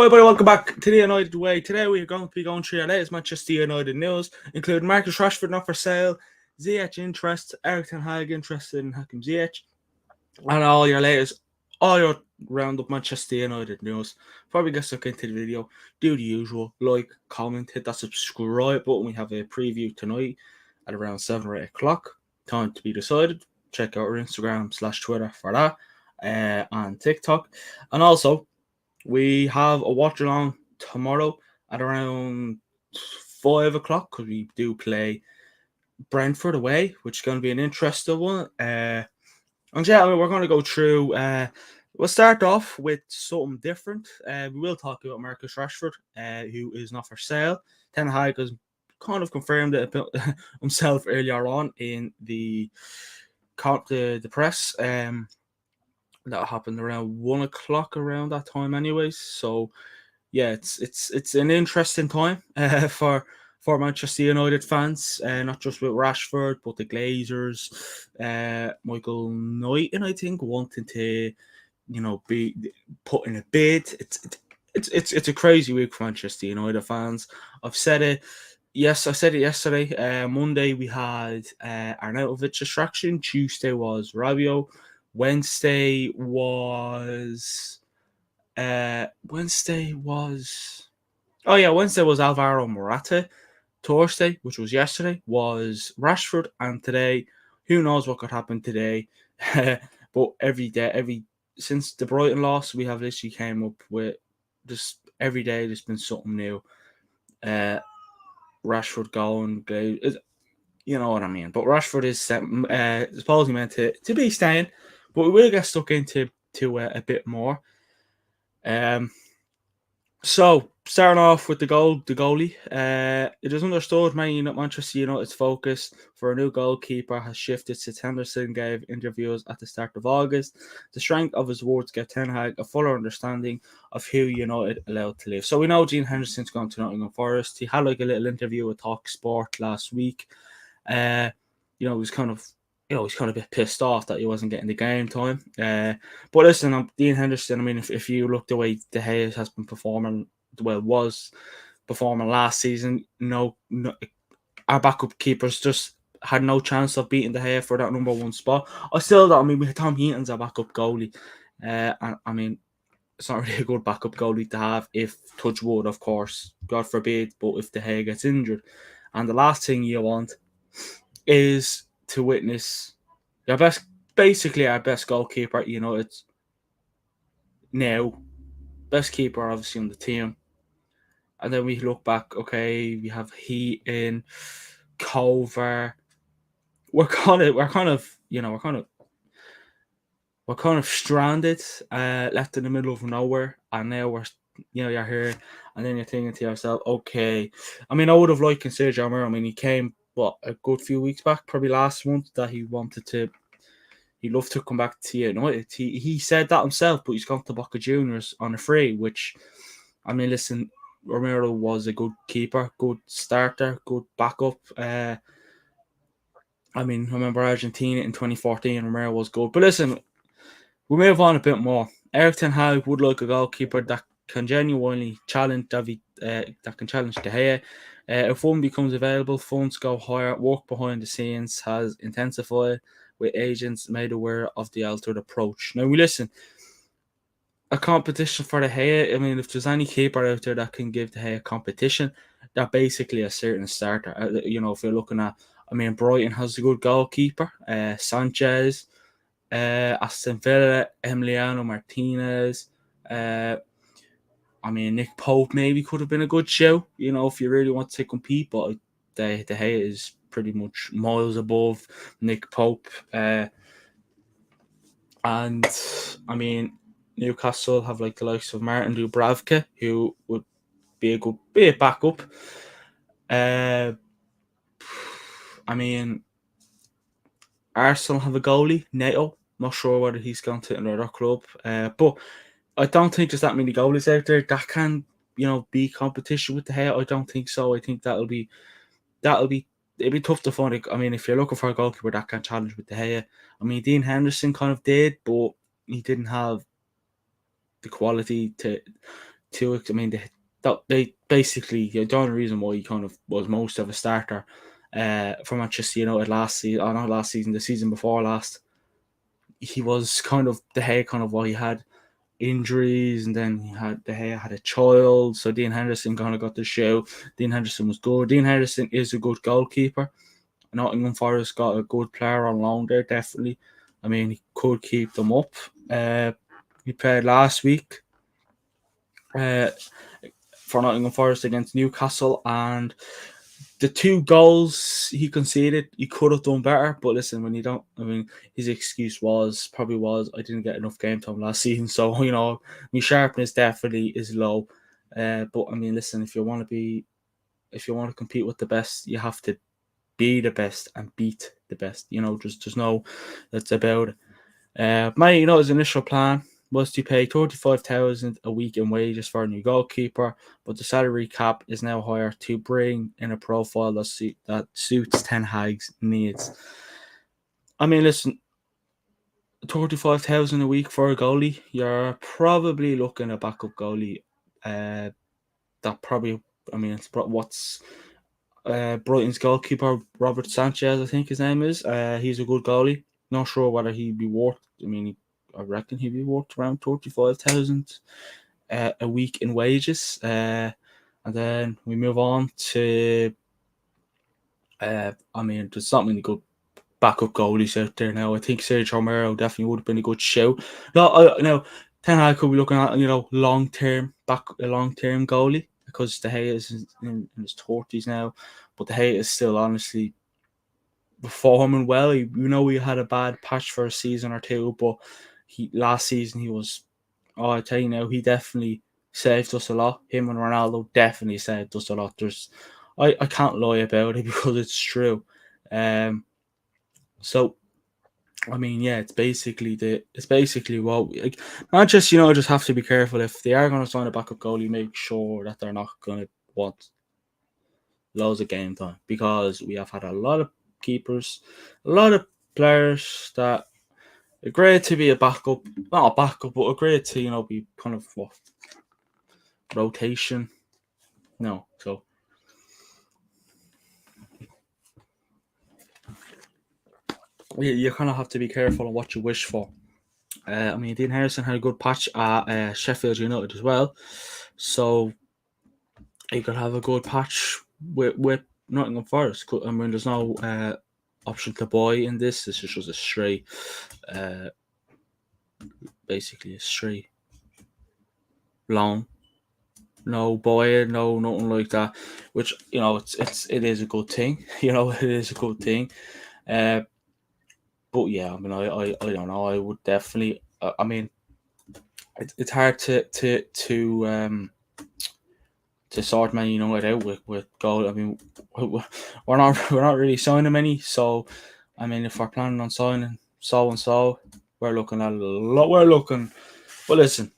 Hello everybody, welcome back to the United Way. Today we are going to be going through your latest Manchester United news, including Marcus Rashford not for sale, Ziyech interest, Erik interested in Hakim Ziyech, and all your roundup Manchester United news. Before we get stuck into the video, do the usual, like, comment, hit that subscribe button. We have a preview tonight at around 7 or 8 o'clock. Time to be decided. Check out our Instagram/Twitter for that, and TikTok. And also, we have a watch along tomorrow at around 5 o'clock because we do play Brentford away, which is going to be an interesting one. And yeah, we're going to go through. We'll start off with something different. We will talk about Marcus Rashford, who is not for sale. Ten Hag has kind of confirmed it himself earlier on in the press. That happened around 1 o'clock around that time, anyways. So yeah, it's an interesting time for Manchester United fans, not just with Rashford, but the Glazers, Michael Knighton, I think, wanting to, be put in a bid. It's a crazy week for Manchester United fans. I've said it. Yes, I said it yesterday. Monday we had Arnautovic distraction. Tuesday was Rabiot. Wednesday was Wednesday was Alvaro Morata. Thursday, which was yesterday, was Rashford, and today, who knows what could happen today. But since the Brighton loss, we have literally came up with just every day there's been something new. Rashford going, you know what I mean. But Rashford is supposedly meant to be staying, but we will get stuck into a bit more. So starting off with the goalie. It is understood mainly that Manchester United's focus for a new goalkeeper has shifted since Henderson gave interviews at the start of August. The strength of his words gave Ten Hag a fuller understanding of who United allowed to leave. So we know Gene Henderson's gone to Nottingham Forest. He had like a little interview with Talk Sport last week. He was kind of a bit pissed off that he wasn't getting the game time. But listen, Dean Henderson, I mean, if you look the way De Gea has been performing, was performing last season, no, our backup keepers just had no chance of beating De Gea for that number one spot. I still don't. I mean, with Tom Heaton's a backup goalie, and I mean, it's not really a good backup goalie to have if, touch wood, of course, God forbid, but if De Gea gets injured. And the last thing you want is to witness our best goalkeeper at United now, best keeper obviously on the team, and then we look back. Okay, we have Heaton, Culver. We're kind of stranded, left in the middle of nowhere, and now you're here, and then you're thinking to yourself, okay. I mean, I would have liked to consider Jammer. I mean, he came a good few weeks back, probably last month, that he'd love to come back to United. He said that himself, but he's gone to Boca Juniors on a free, which, I mean, listen, Romero was a good keeper, good starter, good backup. I mean, remember Argentina in 2014, Romero was good. But listen, we'll move on a bit more. Erik Ten Hag would like a goalkeeper that can genuinely challenge De Gea. If one becomes available, funds go higher. Work behind the scenes has intensified, with agents made aware of the altered approach. Now, we listen. A competition for De Gea. I mean, if there's any keeper out there that can give De Gea competition, they're basically a certain starter. If you're looking at, I mean, Brighton has a good goalkeeper, Sanchez, Aston Villa, Emiliano Martinez. I mean, Nick Pope maybe could have been a good show, if you really want to compete, but De Gea is pretty much miles above Nick Pope. And, I mean, Newcastle have like the likes of Martin Dubravka, who would be a backup. I mean, Arsenal have a goalie, Neto. Not sure whether he's gone to another club, but I don't think there's that many goalies out there that can, be competition with De Gea. I don't think so. I think it'd be tough to find. I mean, if you're looking for a goalkeeper that can challenge with De Gea, I mean, Dean Henderson kind of did, but he didn't have the quality too. I mean, they basically the only reason why he kind of was most of a starter for Manchester United last season, or not last season, the season before last, he was kind of the head kind of what he had injuries, and then he had the hair had a child, so Dean Henderson kind of got the show. Dean Henderson was good. Dean Henderson is a good goalkeeper. Nottingham Forest got a good player on loan there, definitely. I mean, he could keep them up. He played last week uh, for Nottingham Forest against Newcastle, and the 2 goals he conceded, he could have done better. But listen, when you don't, I mean, his excuse probably was I didn't get enough game time last season, so my sharpness definitely is low. But I mean, listen, if you want to compete with the best, you have to be the best and beat the best. There's no that's about it. His initial plan was to pay 35,000 a week in wages for a new goalkeeper, but the salary cap is now higher to bring in a profile that suits Ten Hag's needs. I mean, listen, 35,000 a week for a goalie, you're probably looking at a backup goalie. That probably, I mean, it's what's Brighton's goalkeeper, Robert Sanchez, I think his name is. He's a good goalie. Not sure whether he'd be worth. I mean, I reckon he'd be worth around 35,000 a week in wages. And then we move on to. I mean, there's not many good backup goalies out there now. I think Sergio Romero definitely would have been a good show. No, Ten Hag could be looking at long term goalie, because De Gea is in his 40s now, but De Gea is still honestly performing well. We had a bad patch for a season or two, but last season he was. Oh, I tell you now, he definitely saved us a lot. Him and Ronaldo definitely saved us a lot. I can't lie about it because it's true. So I mean, yeah, it's basically what Manchester United just have to be careful if they are going to sign a backup goalie. Make sure that they're not going to want loads of game time, because we have had a lot of keepers, a lot of players that are great to be a backup, not a backup, but are great to be kind of rotation. No, so you kind of have to be careful on what you wish for. I mean, Dean Harrison had a good patch at Sheffield United as well, so he could have a good patch with Nottingham Forest. I mean, there's no option to buy in this. This is just a straight, basically a straight loan. No buy, no nothing like that. Which it is a good thing. It is a good thing. But yeah, I mean, I don't know. I would definitely. I mean, it's hard to sort Man United out with goal. I mean, we're not really signing many. So, I mean, if we're planning on signing so and so, we're looking at a lot. We're looking. But listen,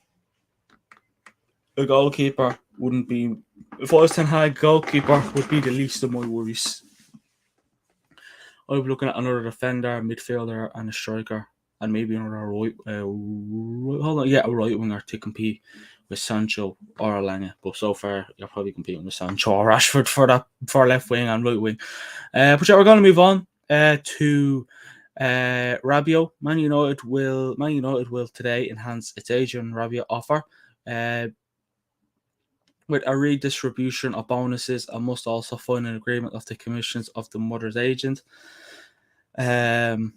a goalkeeper wouldn't be. If I was Ten Hag, goalkeeper would be the least of my worries. I'd be looking at another defender, midfielder, and a striker, and maybe another a right winger to compete with Sancho or Alanya. But so far, you're probably competing with Sancho or Rashford for left wing and right wing. But yeah, we're going to move on to Rabiot. Man United will today enhance its Adrian Rabiot offer with a redistribution of bonuses, and must also find an agreement of the commissions of the mother's agent. Of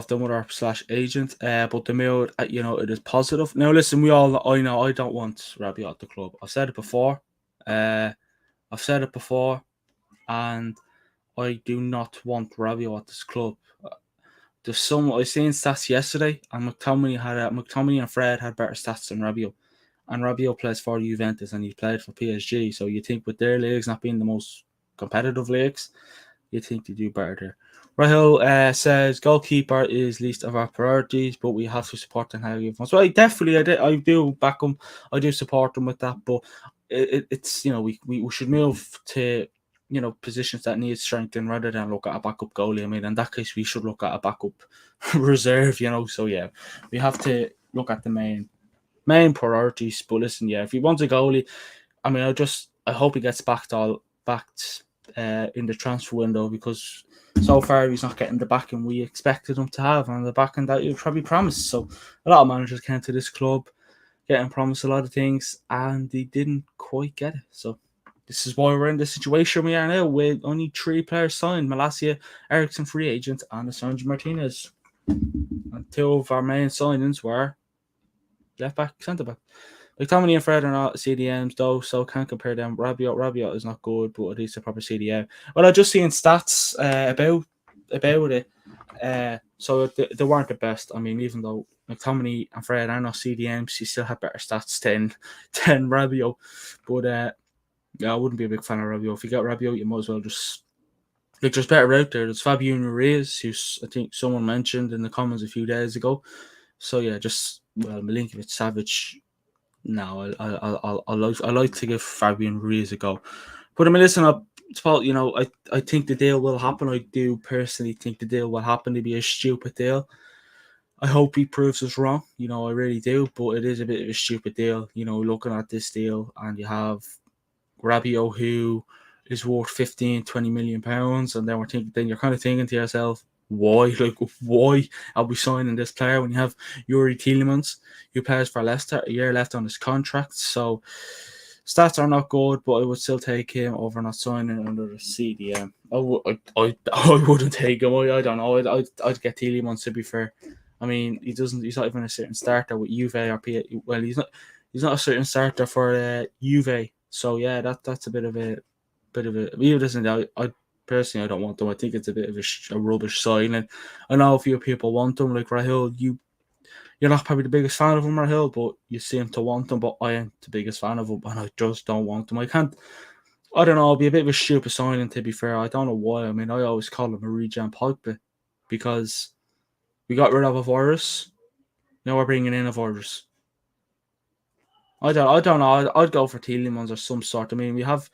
the mother/agent. But the mood at United is positive. Now, listen, I know I don't want Rabiot at the club. I've said it before. And I do not want Rabiot at this club. I seen stats yesterday, and McTominay and Fred had better stats than Rabiot. And Rabiot plays for Juventus, and he played for PSG. So you think with their leagues not being the most competitive leagues, you think they do better there. Rahul says goalkeeper is least of our priorities, but we have to support them how you want. So I do back them. I do support them with that, but it's we should move to positions that need strengthening rather than look at a backup goalie. I mean, in that case, we should look at a backup reserve. So yeah, we have to look at the main main priorities. But listen, yeah, if he wants a goalie, I mean, I hope he gets backed in the transfer window, because so far he's not getting the backing we expected him to have, and the backing that you probably promised. So a lot of managers came to this club getting promised a lot of things, and they didn't quite get it. So this is why we're in the situation we are now, with only 3 players signed: Malacia, Ericsson free agent, and Assange Martinez. And 2 of our main signings were left back, centre back. McTominay and Fred are not CDMs though, so can't compare them. Rabiot is not good, but at least a proper CDM. Well, I just seen stats about it. So they weren't the best. I mean, even though McTominay and Fred are not CDMs, you still have better stats than Rabiot. But yeah, I wouldn't be a big fan of Rabiot. If you got Rabiot, you might as well just look. There's better out there. There's Fabio Ruiz, who's, I think someone mentioned in the comments a few days ago. So yeah, just Milinkovic, Savic. No, I like to give Fabian Ruiz a go. But I mean, listen up, Paul. I think the deal will happen. I do personally think the deal will happen. It'll be a stupid deal. I hope he proves us wrong. I really do. But it is a bit of a stupid deal. Looking at this deal, and you have Rabiot, who is worth 15, 20 million pounds, and then you're kind of thinking to yourself, why are we signing this player when you have Yuri Tielemans, who plays for Leicester, a year left on his contract? So stats are not good, but I would still take him over not signing under the CDM. I wouldn't take him. I don't know. I'd get Tielemans, to be fair. I mean, he's not even a certain starter with Juve or P. Well, he's not a certain starter for Juve. So yeah, that's a bit of a listen. I personally, I don't want them. I think it's a bit of a rubbish signing. I know a few people want them, like Rahul. You're not probably the biggest fan of him, Rahul, but you seem to want him. But I am the biggest fan of him, and I just don't want him. I can't. I don't know. It'll be a bit of a stupid signing, to be fair. I don't know why. I mean, I always call him a regen Pogba, because we got rid of a virus. Now we're bringing in a virus. I don't know. I'd go for Tielemans or some sort. I mean, we have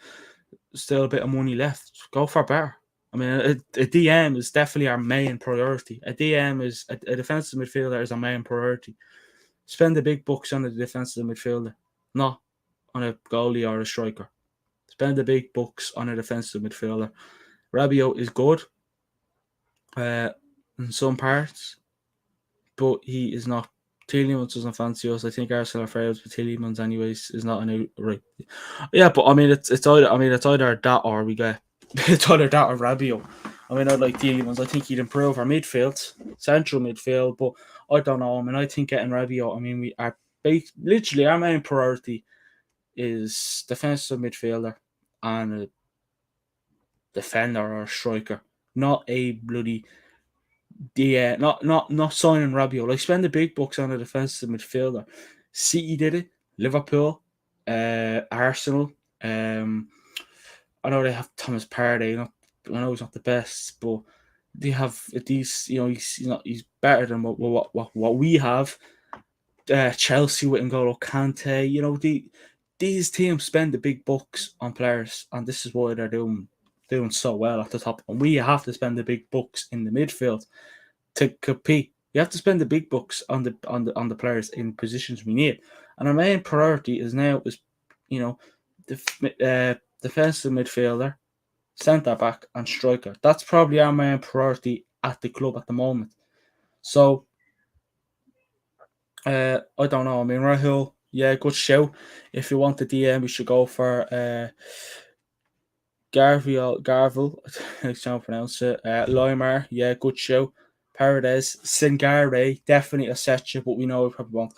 still a bit of money left. Go for better. I mean, a DM is definitely our main priority. A DM is a defensive midfielder is our main priority. Spend the big bucks on a defensive midfielder, not on a goalie or a striker. Spend the big bucks on a defensive midfielder. Rabiot is good in some parts, but he is not. Tielemans doesn't fancy us. I think Arsenal are afraid of Tielemans anyways. Is not a right. Yeah, but I mean, it's either that or we get it's either that or Rabiot. I mean, I'd like Tielemans. I think he'd improve our midfield, central midfield, but I don't know. I mean, I think getting Rabiot. I mean, we are literally our main priority is defensive midfielder and a defender or a striker, not a bloody not signing Rabiot. Like, spend the big bucks on a defensive midfielder. City did it. Liverpool, Arsenal. I know they have Thomas Partey. I know he's not the best, but they have these. He's better than what we have. Chelsea with N'Golo Kante. These teams spend the big bucks on players, and this is why they're doing so well at the top. And we have to spend the big bucks in the midfield to compete. You have to spend the big bucks on the players in positions we need. And our main priority is defensive midfielder, centre back, and striker. That's probably our main priority at the club at the moment. So I don't know. I mean, Rahul, yeah, good show. If you want the DM, we should go for Garville, I can't pronounce it. Loimar, yeah, good show. Paradise, Singare, definitely a set you, but we know we probably won't.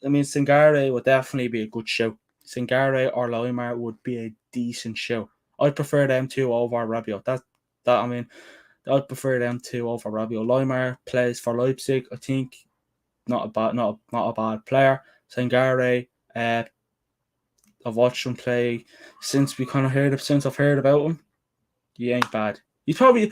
I mean, Singare would definitely be a good show. Singare or Loimar would be a decent show. I'd prefer them two over Rabiot. I mean, I'd prefer them two over Rabiot. Loimar plays for Leipzig, I think. Not a bad player. Sangare, I've watched him play since I've heard about him. He ain't bad. He's probably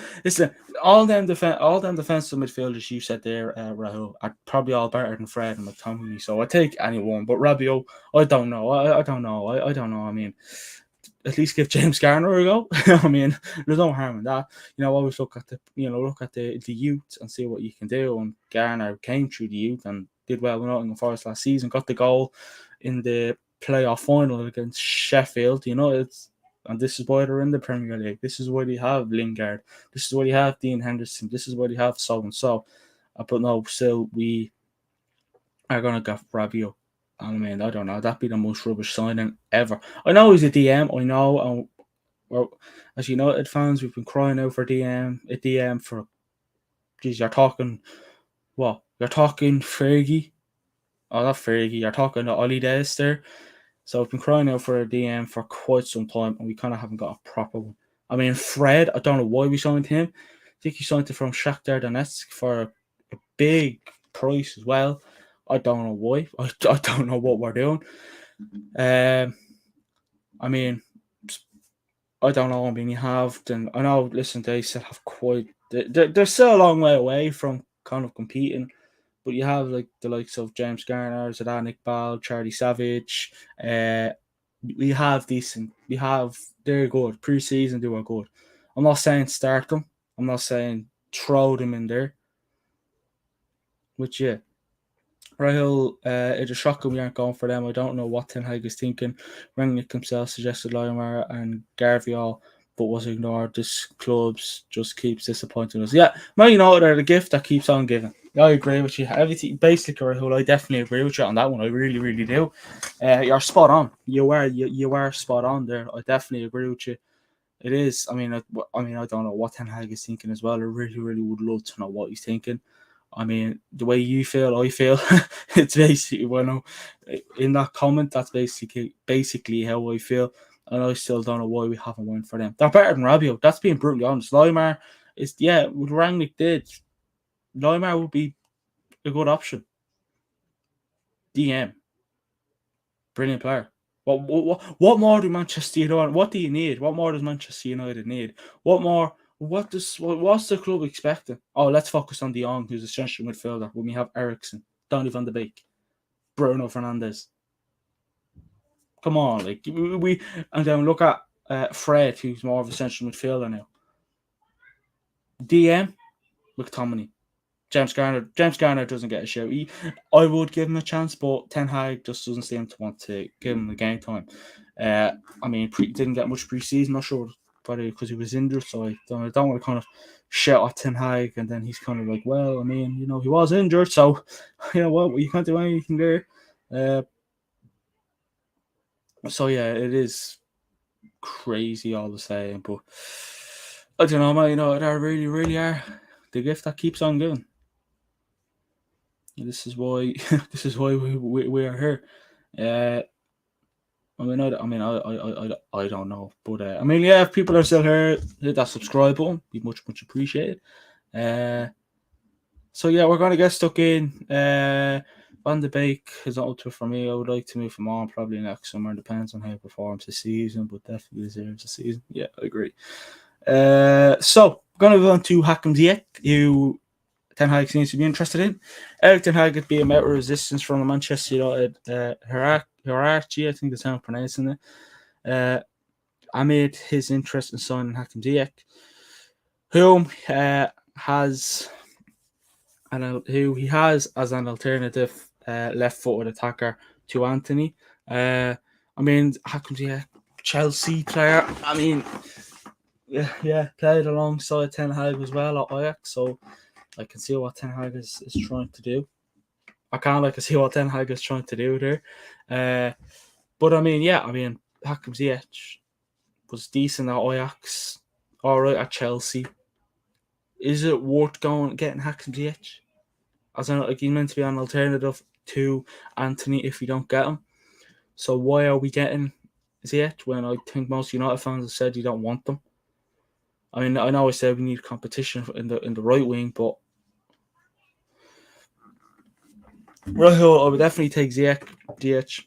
all them defensive midfielders you said there, Rahul, are probably all better than Fred and McTominay. So I take anyone, but Rabiot, I don't know. I don't know. I don't know. I mean, at least give James Garner a go. I mean, there's no harm in that. Always look at the youth and see what you can do. And Garner came through the youth and did well with Nottingham Forest last season, got the goal in the playoff final against Sheffield. And this is why they're in the Premier League. This is why they have Lingard. This is why they have Dean Henderson. This is why they have so and so. But no, still we are gonna get Rabiot. I mean, I don't know. That'd be the most rubbish signing ever. I know he's a DM. I know. Well, as United fans, we've been crying out for a DM for. Geez, you're talking. What? You're talking Fergie. Oh, not Fergie. You're talking to Ollie Days there. So I've been crying out for a DM for quite some time, and we kind of haven't got a proper one. I mean, Fred, I don't know why we signed him. I think he signed it from Shakhtar Donetsk for a big price as well. I don't know why. I don't know what we're doing. I mean, I don't know. I mean, you have, then I know. Listen, they still have quite. They're still a long way away from kind of competing, but you have like the likes of James Garner, Zidane Iqbal, Charlie Savage. We have decent. They're good. Pre-season, they were good. I'm not saying start them. I'm not saying throw them in there. Which yeah. Rahul, it's a shocker we aren't going for them. I don't know what Ten Hag is thinking. Rangnick himself suggested Lymar and Garvial, but was ignored. This clubs just keeps disappointing us. Yeah, Man United are the gift that keeps on giving. I agree with you. Everything basically, Rahul, I definitely agree with you on that one. I really, really do. You're spot on. You are spot on there. I definitely agree with you. It is. I mean, I don't know what Ten Hag is thinking as well. I really, really would love to know what he's thinking. I mean, the way you feel, I feel. It's basically, in that comment, that's basically how I feel. And I still don't know why we haven't won for them. They're better than Rabiot. That's being brutally honest. Lymar is, what Rangnick did, Lymar would be a good option. DM. Brilliant player. What more do Manchester United? What do you need? What more does Manchester United need? What more? What's the club expecting? Oh, let's focus on De Jong, who's a central midfielder. When we have Eriksen, Donny van de Beek, Bruno Fernandes. Come on, like we and then look at Fred, who's more of a central midfielder now. DM, McTominay. James Garner doesn't get a shout. I would give him a chance, but Ten Hag just doesn't seem to want to give him the game time. I mean, didn't get much pre-season. Not sure probably because he was injured, so I don't want to kind of shout at Ten Hag, and then he's kind of like, well, I mean, he was injured, so what, you can't do anything there. So yeah, it is crazy all the same, but I don't know, man. They really, really are the gift that keeps on giving. This is why we are here. I don't know, but if people are still here, hit that subscribe button. Be much appreciated. So yeah, we're gonna get stuck in. Van de Beek is not up to for me. I would like to move him on probably next summer. Depends on how he performs this season, but definitely deserves a season. Yeah, I agree. So gonna move on to Hakim Ziyech, who Ten Hag seems to be interested in. Erik Ten Hag could be a met with resistance from the Manchester United hierarchy, I think that's how I'm pronouncing it. Amid his interest in signing Hakim Ziyech, who he has as an alternative left-footed attacker to Anthony. Hakim Ziyech, Chelsea player. Played alongside Ten Hag as well at Ajax, so I can see what Ten Hag is trying to do. I can see what Ten Hag is trying to do there. But Hakim Ziyech was decent at Ajax, all right at Chelsea. Is it worth getting Hakim Ziyech? As he's meant to be an alternative to Anthony if you don't get him. So why are we getting Ziyech when I think most United fans have said you don't want them? I mean, I know I said we need competition in the right wing, but I would definitely take Ziyech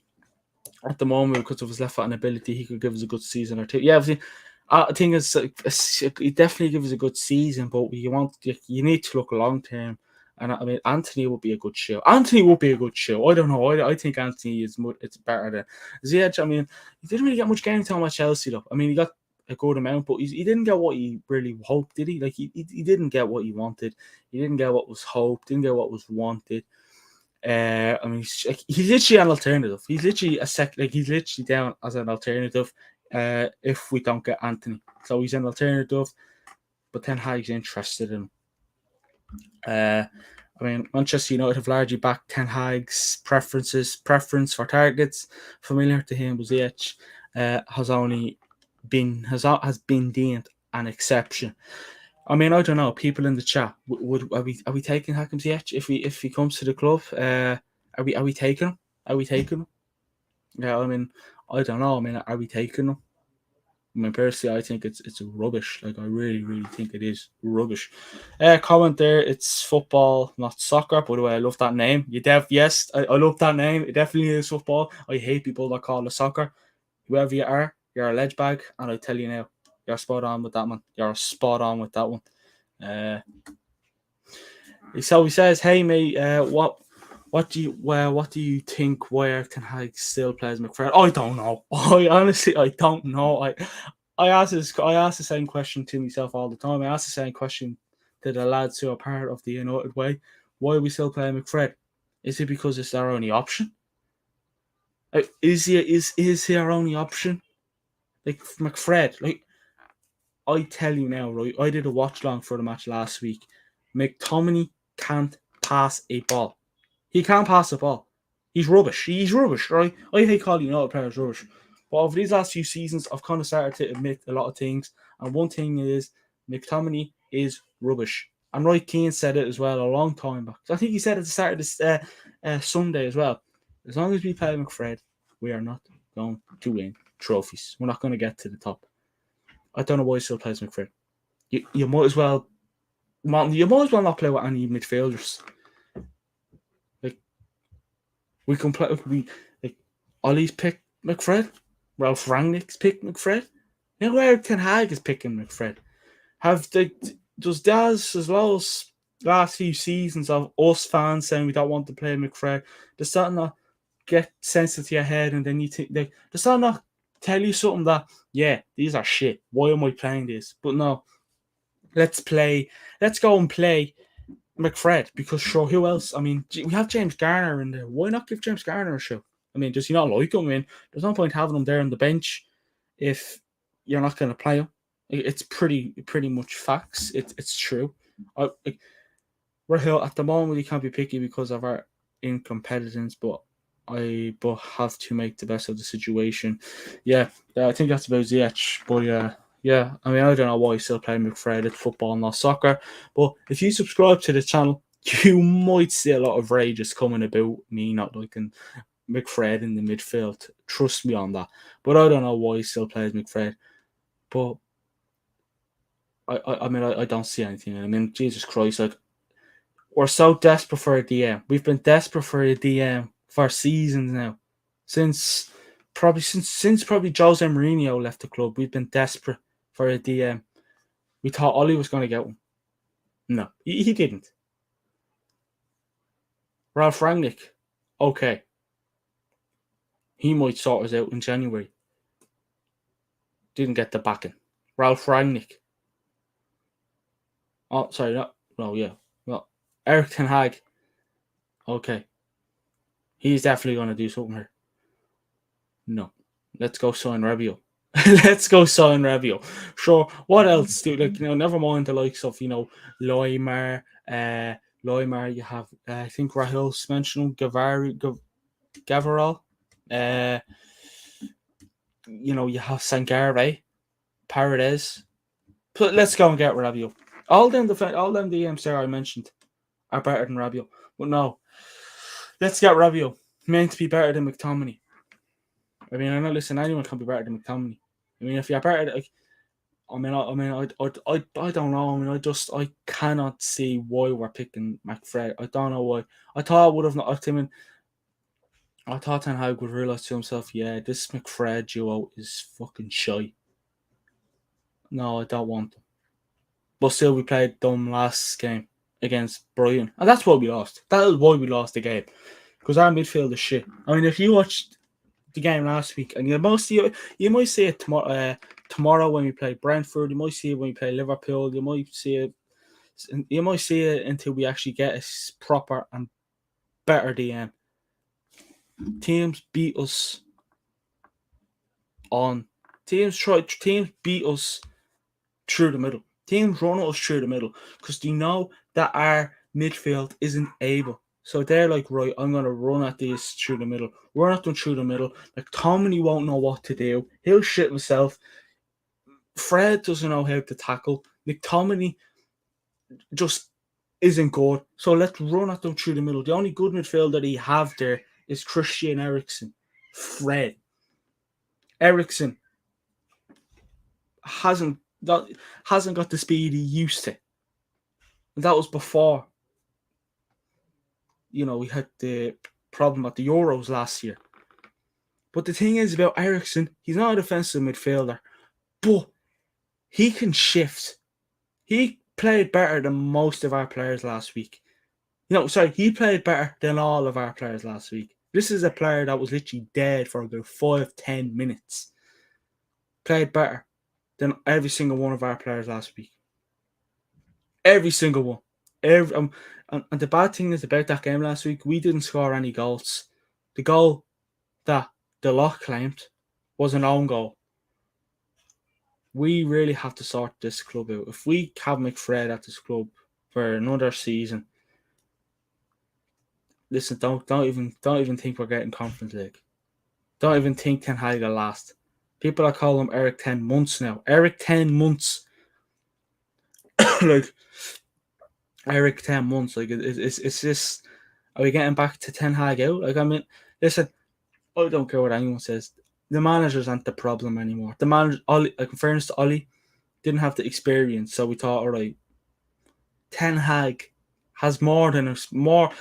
at the moment because of his left foot ability. He could give us a good season or two. Yeah, I think he definitely gives us a good season, but you need to look long term. And I mean, Anthony would be a good show. I don't know. I think Anthony it's better than Ziyech. I mean, he didn't really get much game time at Chelsea, though. I mean, he got a good amount, but he didn't get what he really hoped, did he? Like, he didn't get what he wanted. He didn't get what was hoped. Didn't get what was wanted. I mean, he's literally an alternative. He's literally he's literally down as an alternative. If we don't get Anthony, so he's an alternative. But Ten Hag's interested in him. I mean, Manchester United have largely backed Ten Hag's preference for targets. Familiar to him, Ziyech has been deemed an exception. I mean, I don't know. People in the chat, are we taking Hakim Ziyech if he comes to the club? Are we taking him? Are we taking him? Yeah, I mean, I don't know. I mean, are we taking him? I mean, personally, I think it's rubbish. Like, I really, really think it is rubbish. Comment there. It's football, not soccer. By the way, I love that name. Yes, I love that name. It definitely is football. I hate people that call it soccer. Whoever you are, you're a ledge bag, and I tell you now, you're spot on with that one. You're spot on with that one. So he says, "Hey mate, what do you think? Where Ten Hag still plays McFred?" I don't know. I don't know. I ask the same question to myself all the time. I ask the same question to the lads who are part of the United way. Why are we still playing McFred? Is it because it's our only option? Is he our only option? Like McFred, like I tell you now, right? I did a watch long for the match last week. McTominay can't pass a ball. He can't pass a ball. He's rubbish. He's rubbish, right? I hate calling United players rubbish. But over these last few seasons, I've kind of started to admit a lot of things. And one thing is, McTominay is rubbish. And Roy Keane said it as well a long time back. So I think he said at the start of this Sunday as well. As long as we play McFred, we are not going to win trophies. We're not going to get to the top. I don't know why he still plays McFred. You might as well not play with any midfielders. Like, we can play. Ollie's picked McFred. Ralph Rangnick's picked McFred. Now Erik Ten Hag is picking McFred. Does Daz as well as last few seasons of us fans saying we don't want to play McFred? Does that not get sense into your head, and then you think does that not tell you something that these are shit? Why am I playing this? But no, let's go and play McFred, because sure, who else? I mean, we have James Garner in there. Why not give James Garner a show? I mean, does he not like him? I mean, there's no point having him there on the bench if you're not going to play him. It's pretty much facts. It's true. Rahil, at the moment, we can't be picky because of our incompetence, but I have to make the best of the situation. Yeah, I think that's about Ziyech. But yeah, I mean, I don't know why he's still playing McFred. It's football, not soccer. But if you subscribe to the channel, you might see a lot of rages coming about me not liking McFred in the midfield. Trust me on that. But I don't know why he still plays McFred. But I mean, I don't see anything. I mean, Jesus Christ, like, we're so desperate for a DM. We've been desperate for a DM for seasons now. Since probably Jose Mourinho left the club, we've been desperate for a DM. We thought Ollie was going to get one. No, he didn't. Ralph Rangnick, okay. He might sort us out in January. Didn't get the backing. Ralph Rangnick. Oh, sorry, no. Erik Ten Hag. Okay. He's definitely going to do something here. No. Let's go sign Rabiot. Let's go sign Rabiot. Sure. What else? Never mind the likes of, Loimar. Loimar, you have, I think Rahil's mentioned Gavarral. You have Sangare, Paredes. But let's go and get Rabiot. All them DMs there I mentioned are better than Rabiot. But no. Let's get Rabiot. Meant to be better than McTominay. I mean, I know. Listen, anyone can be better than McTominay. I mean, if you're better, I don't know. I mean, I cannot see why we're picking McFred. I don't know why. I thought I would have not. I thought Ten Hag would realize to himself, this McFred duo is fucking shy. No, I don't want them. But still, we played them last game against Brighton, and that's why we lost. That is why we lost the game, because our midfield is shit. I mean, if you watched the game last week, and you might see it tomorrow when we play Brentford. You might see it when we play Liverpool. You might see it until we actually get a proper and better DM. Teams beat us on. Teams beat us through the middle. Teams run us through the middle because they know that our midfield isn't able. So they're like, right, I'm going to run at this through the middle. Run at them through the middle. McTominay won't know what to do. He'll shit himself. Fred doesn't know how to tackle. McTominay just isn't good. So let's run at them through the middle. The only good midfielder he have there is Christian Eriksen. Fred. Eriksen hasn't got the speed he used to. And that was before, we had the problem at the Euros last year. But the thing is about Eriksen, he's not a defensive midfielder, but he can shift. He played better than most of our players last week. He played better than all of our players last week. This is a player that was literally dead for about 5-10 minutes. Played better than every single one of our players last week. Every single one. And the bad thing is about that game last week, we didn't score any goals. The goal that the Lock claimed was an own goal. We really have to sort this club out. If we have McFred at this club for another season, listen, don't even think we're getting Conference League. Don't even think Ten Hag will last. People are calling him Erik 10 months now. Erik 10 months. Like, Erik 10 months. Like, it's just, are we getting back to Ten Hag out? Like, I mean, listen, I don't care what anyone says. The managers aren't the problem anymore. The manager, Ollie, like in fairness to Ollie, didn't have the experience, so we thought, all right, Ten Hag has more than experience.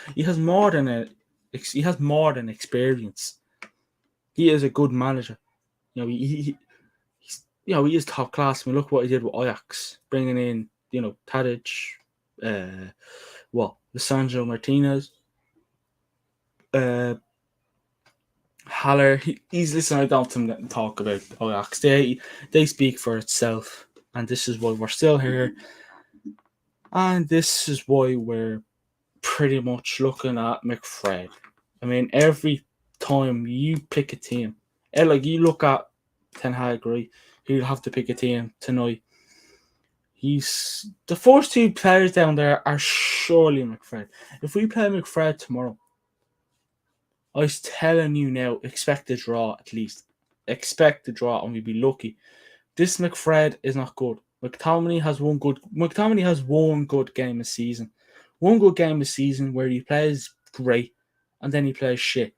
He is a good manager. He is top class. I mean, look what he did with Ajax, bringing in Tadic, Lisandro Martinez, Haller. I don't talk about Ajax. They speak for itself, and this is why we're still here, and this is why we're pretty much looking at McFred. I mean, every time you pick a team, like you look at Ten Hag, right? He'll have to pick a team tonight. He's the first two players down there are surely McFred. If we play McFred tomorrow, I was telling you now, expect a draw at least. Expect a draw, and we'd be lucky. This McFred is not good. McTominay has one good game a season. One good game a season where he plays great, and then he plays shit.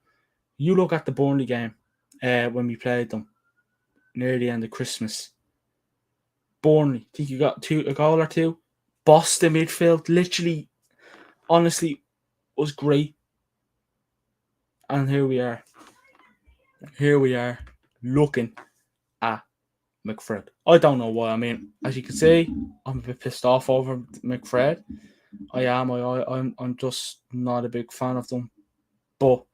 You look at the Burnley game when we played them near the end of Christmas. Burnley, think you got a goal or two. Bossed the midfield, literally, honestly, was great. And here we are. Looking at McFred. I don't know why. I mean, as you can see, I'm a bit pissed off over McFred. I am. I'm just not a big fan of them. But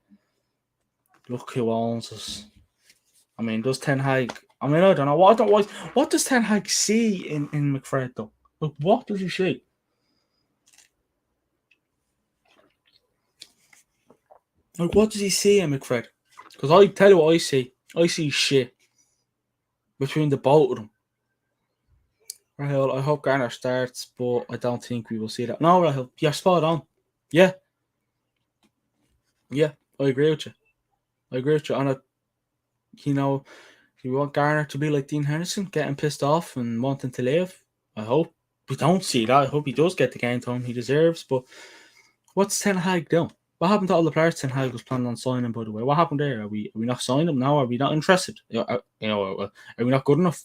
look who owns us. I mean, does Ten Hag? I mean, I don't know. What does Ten Hag see in McFred though? Like, what does he see? Like, what does he see in McFred? Because I tell you what I see. I see shit between the both of them. Rahul, I hope Garner starts, but I don't think we will see that. No, Rahul, you're spot on. Yeah, I agree with you. And you want Garner to be like Dean Henderson, getting pissed off and wanting to leave. I hope we don't see that. I hope he does get the game time he deserves. But what's Ten Hag doing? What happened to all the players Ten Hag was planning on signing, by the way? What happened there? Are we not signing them now? Are we not interested? Are we not good enough?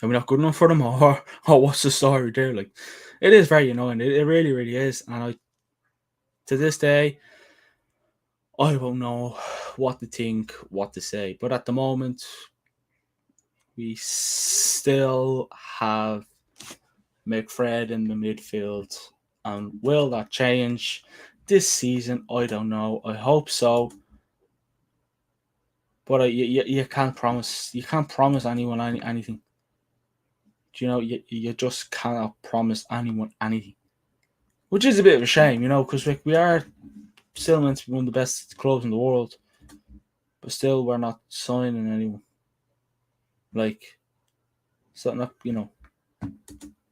Are we not good enough for them? Or what's the story there? Like, it is very annoying. It really, really is. And to this day, I don't know what to think, what to say. But at the moment, we still have McFred in the midfield. And will that change this season? I don't know. I hope so. But you can't promise. You can't promise anyone anything. You just cannot promise anyone anything. which is a bit of a shame, because we are still meant to be one of the best clubs in the world, but still we're not signing anyone. Like, so not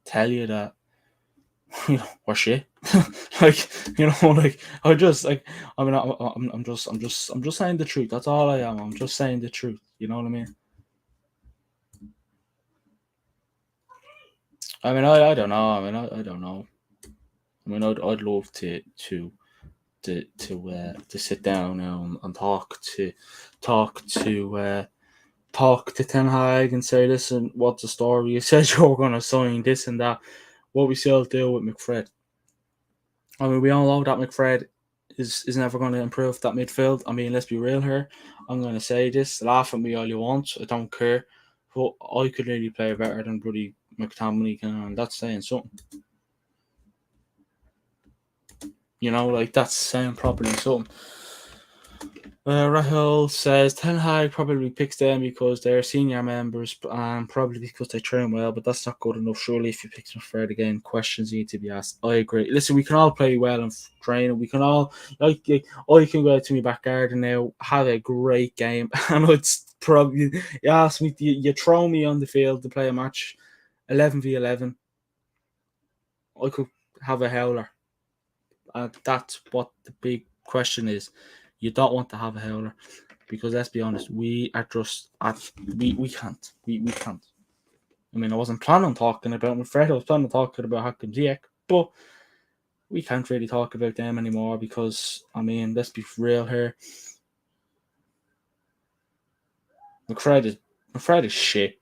tell you that we're shit. Like, like I'm just saying the truth. That's all I am. I'm just saying the truth. You know what I mean? I mean, I don't know. I mean, I don't know. I mean, I'd love to sit down now and talk to Ten Hag and say, listen, what's the story? You said you were going to sign this and that. What we still do with McFred? I mean, we all know that McFred is never going to improve that midfield. I mean, let's be real here. I'm going to say this. Laugh at me all you want. I don't care. But I could really play better than Brody McTominay can, and that's saying something. Like that's saying properly something. Rahul says Ten Hag probably picks them because they're senior members and probably because they train well, but that's not good enough. Surely, if you pick McFred again, questions need to be asked. I agree. Listen, we can all play well and train. We can all I can go out to my back garden now, have a great game, and it's probably you ask me, you throw me on the field to play a match, 11v11. I could have a howler. That's what the big question is. You don't want to have a howler because let's be honest, we are just we can't. We can't. I mean, I wasn't planning on talking about McFred. I was planning on talking about Hakim Ziyech, but we can't really talk about them anymore because I mean, let's be real here. McFred is shit.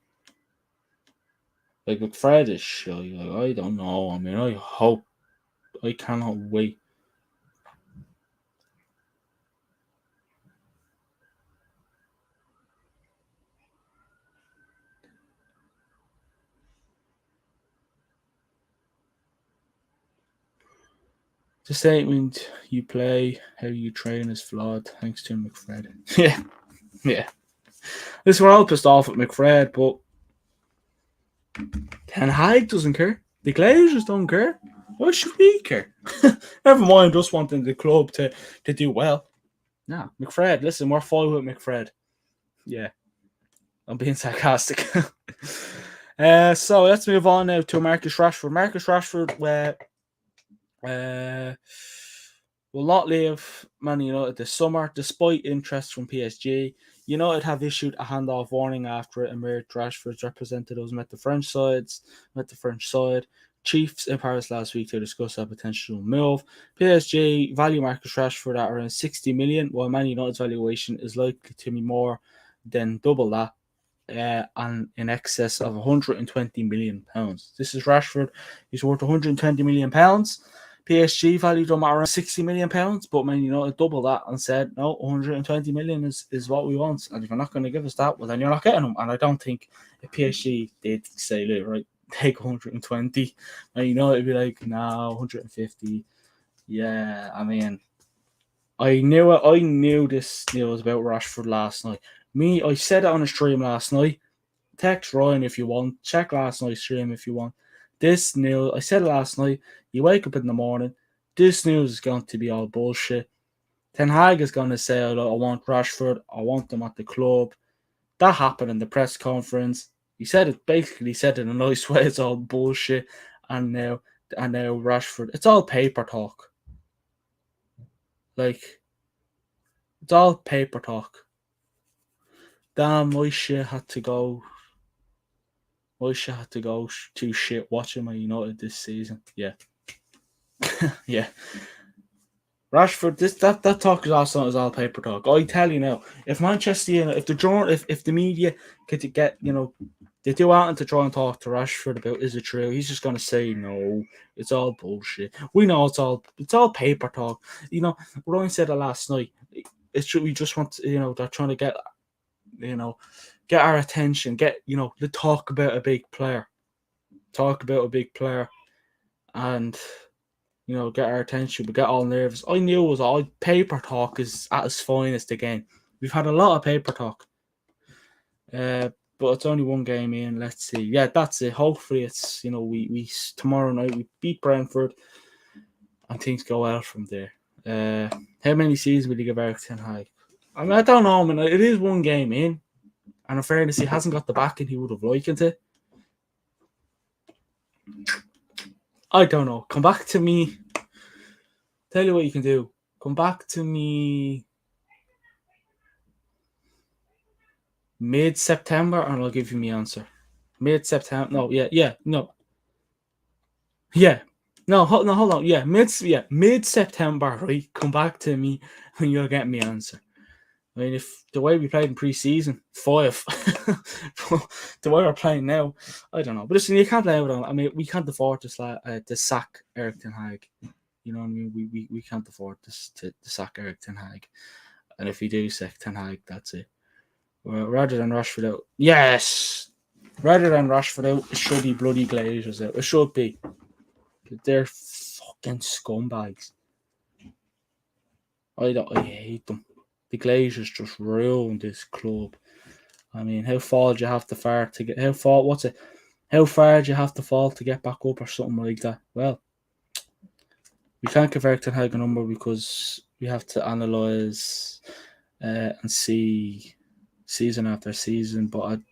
Like McFred is shit. Like, I don't know. I mean, I cannot wait. The statement you play, how you train is flawed, thanks to McFred. Yeah. Listen, we're all pissed off at McFred, but Ten Hag doesn't care. The Glazers don't care. Why should we care? Never mind us wanting the club to do well. Nah, McFred, listen, we're fine with McFred. Yeah, I'm being sarcastic. So let's move on now to Marcus Rashford. Marcus Rashford, will not leave Man United this summer, despite interest from PSG. United have issued a handoff warning after it emerged Rashford's representatives met the French side. Chiefs in Paris last week to discuss a potential move. PSG value Marcus Rashford at around 60 million, while Man United's valuation is likely to be more than double that. And in excess of 120 million pounds. This is Rashford. He's worth 120 million pounds. PSG valued him at around 60 million pounds, but Man United doubled that and said, no, 120 million is what we want. And if you're not going to give us that, well, then you're not getting him. And I don't think if PSG did say, look, right, take 120, Man United would be like, no, 150. Yeah, I mean, I knew this news about Rashford last night. I said it on a stream last night. Text Ryan if you want. Check last night's stream if you want. This news, I said it last night. You wake up in the morning. This news is going to be all bullshit. Ten Hag is going to say, I want Rashford. I want them at the club. That happened in the press conference. He said it in a nice way. It's all bullshit. And now Rashford. It's all paper talk. Like, it's all paper talk. Damn, my shit had to go to shit watching Man United this season. Yeah. Yeah. Rashford, that talk is all paper talk. I tell you now, if Manchester United, if the media could get, they do want to try and talk to Rashford about is it true, he's just gonna say no, it's all bullshit. We know it's all paper talk. Ryan said it last night. It's true. We just want to, they're trying to get, get our attention. To talk about a big player. And get our attention, but get all nervous. I knew it was all paper talk is at its finest again. We've had a lot of paper talk. But it's only one game in. Let's see. Yeah, that's it. Hopefully it's we tomorrow night we beat Brentford. and things go out from there. How many seasons will you give Erik Ten Hag? I mean, I don't know. I mean, it is one game in, and in fairness, he hasn't got the backing he would have liked it. I don't know. Come back to me. Tell you what you can do. Come back to me mid-September, and I'll give you my answer. Mid-September. No, no. Yeah. No, hold on. Yeah, mid-September, right? Come back to me and you'll get me answer. I mean, if the way we played in pre-season, 5. The way we're playing now, I don't know. But listen, you can't play with him. I mean, we can't afford to sack Erik Ten Hag. You know what I mean? We can't afford to sack Erik Ten Hag. And if we do sack Ten Hag, that's it. Rather than Rashford out. Yes! Rather than Rashford out, it should be bloody Glazers out. It should be. They're fucking scumbags. I hate them. The Glazers just ruined this club. I mean, how far do you have to fall to get? How far do you have to fall to get back up or something like that? Well, we can't give Erik Ten Hag a number because we have to analyse and see season after season. But I'm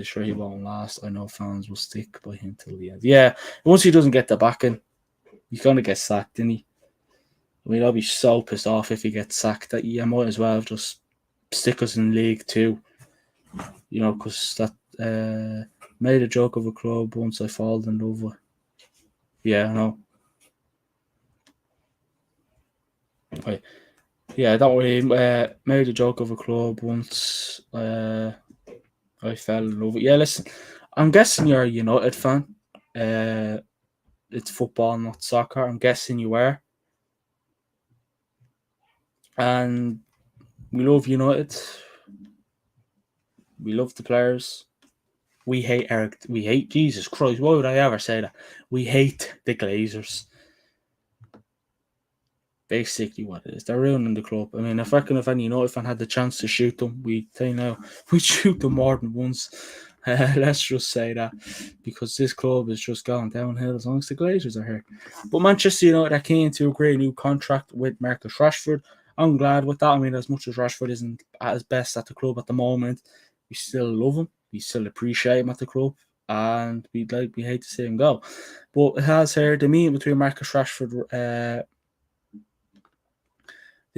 sure he won't last. I know fans will stick by him till the end. Yeah, once he doesn't get the backing, he's gonna get sacked, isn't he? I mean, I'll be so pissed off if he gets sacked that you might as well just stick us in League Two. You know, because that made a joke of a club once I fall in love with. Yeah, I know. Right. Yeah, don't worry. Made a joke of a club once I fell in love with. Yeah, listen, I'm guessing you're a United fan. It's football, not soccer. I'm guessing you are. And we love United. We love the players. We hate Erik. We hate Jesus Christ. Why would I ever say that? We hate the Glazers. Basically, what it is, they're ruining the club. I mean, if any United fan had the chance to shoot them, we'd shoot them more than once. Let's just say that because this club is just going downhill as long as the Glazers are here. But Manchester United are keen to agree a new contract with Marcus Rashford. I'm glad with that. I mean, as much as Rashford isn't at his best at the club at the moment, we still love him. We still appreciate him at the club, and we hate to see him go. But it has heard the meeting between Marcus Rashford. The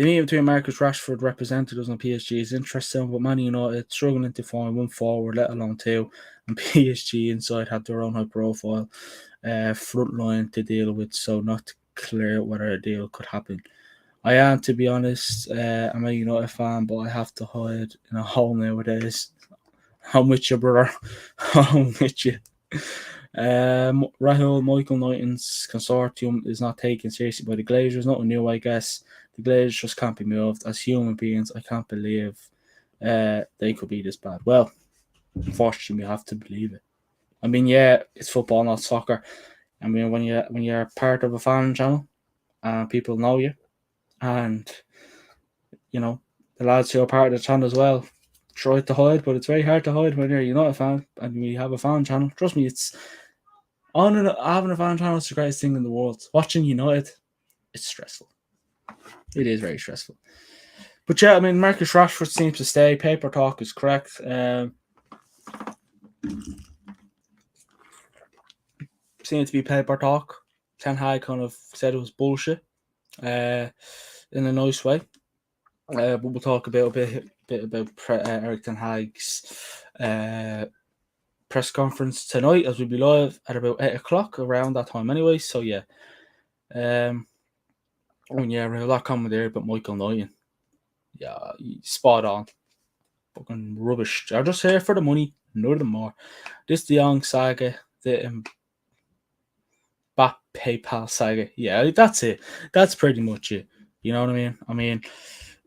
meeting between Marcus Rashford representatives on PSG is interesting, but Man United struggling to find one forward, let alone two, and PSG inside have their own high-profile front line to deal with, so not clear whether a deal could happen. I am, to be honest, I'm a United fan, but I have to hide in a hole nowadays. I'm with you, brother. I'm with you. Rahul Michael Knighton's consortium is not taken seriously by the Glazers. Nothing new, I guess. The Glazers just can't be moved. As human beings, I can't believe they could be this bad. Well, unfortunately, we have to believe it. I mean, yeah, it's football, not soccer. I mean, when you're part of a fan channel and people know you, and you know the lads who are part of the channel as well try to hide, but it's very hard to hide when you're not a fan and we have a fan channel. Trust me, it's having a fan channel is the greatest thing in the world. Watching United, it's stressful. It is very stressful. But yeah, I mean, Marcus Rashford seems to stay. Paper talk is correct. Seems to be paper talk. Ten Hag kind of said it was bullshit in a nice way. But we'll talk a bit about Erik Ten Hag's press conference tonight, as we'll be live at about 8 o'clock, around that time anyway. So yeah. A lot coming there, but Michael Knighton. Yeah, spot on. Fucking rubbish. They're just here for the money, nothing more. This De Jong saga, the PayPal saga. Yeah, that's it. That's pretty much it. You know what I mean? I mean,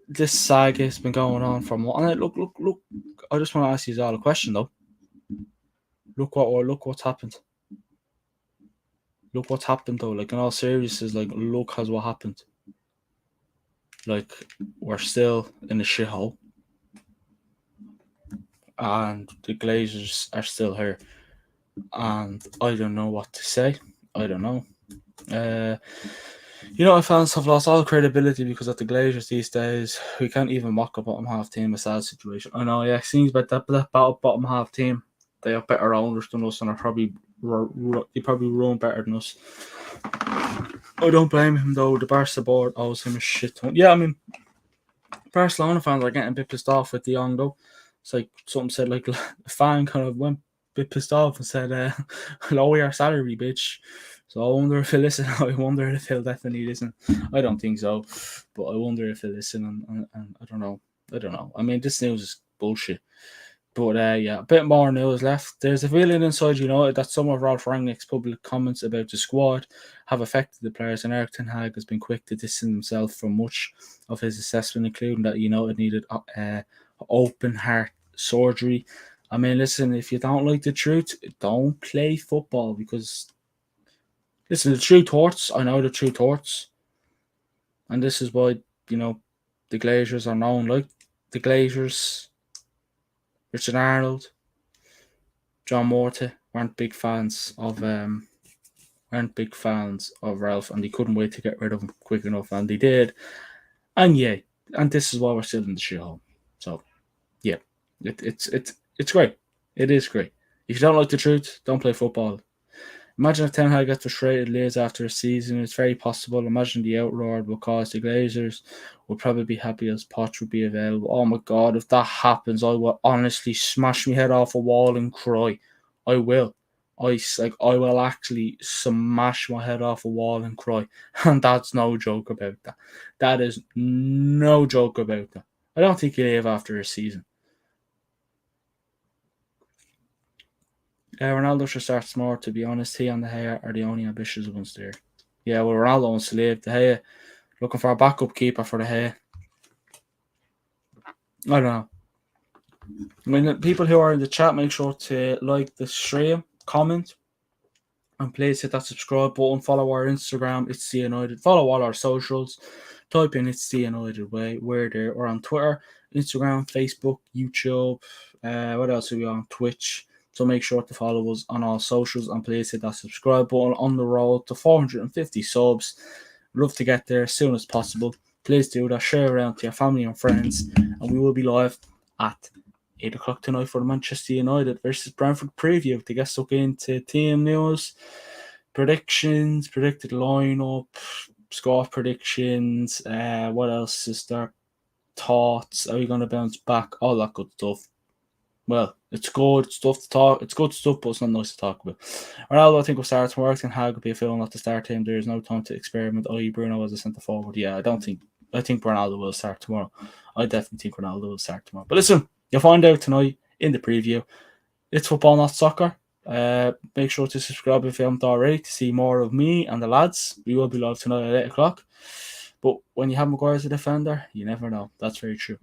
this saga has been going on for a while. And look. I just want to ask you all a question though. Look what's happened. Look what's happened though. Like in all seriousness, like look has what happened. Like we're still in a shithole. And the Glazers are still here. And I don't know what to say. I don't know. United fans have lost all credibility because of the Glazers these days. We can't even mock a bottom half team. A sad situation. I know, yeah, it seems about that bottom half team. They have better owners than us and are probably they probably run better than us. I don't blame him though. The Barca board owes him a shit ton. Yeah, I mean, Barcelona fans are getting a bit pissed off with De Jong though. It's like something said, like a fan kind of went a bit pissed off and said, "Lower your salary, bitch." So I wonder if he'll listen. I wonder if he'll definitely listen. I don't think so, but I wonder if he'll listen. And I don't know. I don't know. I mean, this news is bullshit. But yeah, a bit more news left. There's a feeling inside United that some of Ralph Rangnick's public comments about the squad have affected the players, and Erik Ten Hag has been quick to distance himself from much of his assessment, including that United needed open heart surgery. I mean, listen, if you don't like the truth, don't play football because, listen, the truth hurts. I know the truth hurts. And this is why, the Glazers are known like the Glazers. Richard Arnold, John Morty weren't big fans of Ralph, and they couldn't wait to get rid of him quick enough, and they did. And yeah, and this is why we're still in the shithole. So yeah, it's great. It is great. If you don't like the truth, don't play football. Imagine if Ten Hag gets frustrated years after a season. It's very possible. Imagine the outroar will cause the Glazers would probably be happy as Poch would be available. Oh my God, if that happens, I will honestly smash my head off a wall and cry. I will. I will actually smash my head off a wall and cry. And that's no joke about that. That is no joke about that. I don't think he'll leave after a season. Ronaldo should start tomorrow, to be honest. He and De Gea are the only ambitious ones there. Yeah, well, Ronaldo wants to leave. De Gea, looking for a backup keeper for De Gea. I don't know. I mean, people who are in the chat, make sure to like the stream, comment, and please hit that subscribe button. Follow our Instagram, it's the United. Follow all our socials. Type in it's the United way. We're there. We're on Twitter, Instagram, Facebook, YouTube. What else are we on? Twitch. So make sure to follow us on all socials and please hit that subscribe button. On the road to 450 subs. Love to get there as soon as possible. Please do that. Share around to your family and friends. And we will be live at 8 o'clock tonight for the Manchester United versus Brentford preview to get stuck into team news, predictions, predicted lineup, score predictions. What else is there? Thoughts? Are we going to bounce back? All that good stuff. Well, it's good stuff to talk. It's good stuff, but it's not nice to talk about. Ronaldo, I think, will start tomorrorow. Ten Hag will be a fool not to start him. There is no time to experiment. Bruno as a centre forward. Yeah, I think Ronaldo will start tomorrow. I definitely think Ronaldo will start tomorrow. But listen, you'll find out tonight in the preview. It's football, not soccer. Make sure to subscribe if you haven't already to see more of me and the lads. We will be live tonight at 8 o'clock. But when you have Maguire as a defender, you never know. That's very true.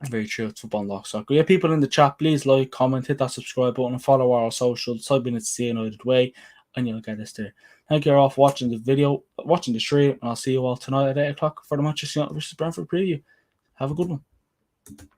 Very true. It's football, not soccer. Yeah, people in the chat, please like, comment, hit that subscribe button, and follow our socials. Type in it's the United way, and you'll get us there. Thank you all for watching the video, watching the stream, and I'll see you all tonight at 8 o'clock for the Manchester United versus Brentford preview. Have a good one.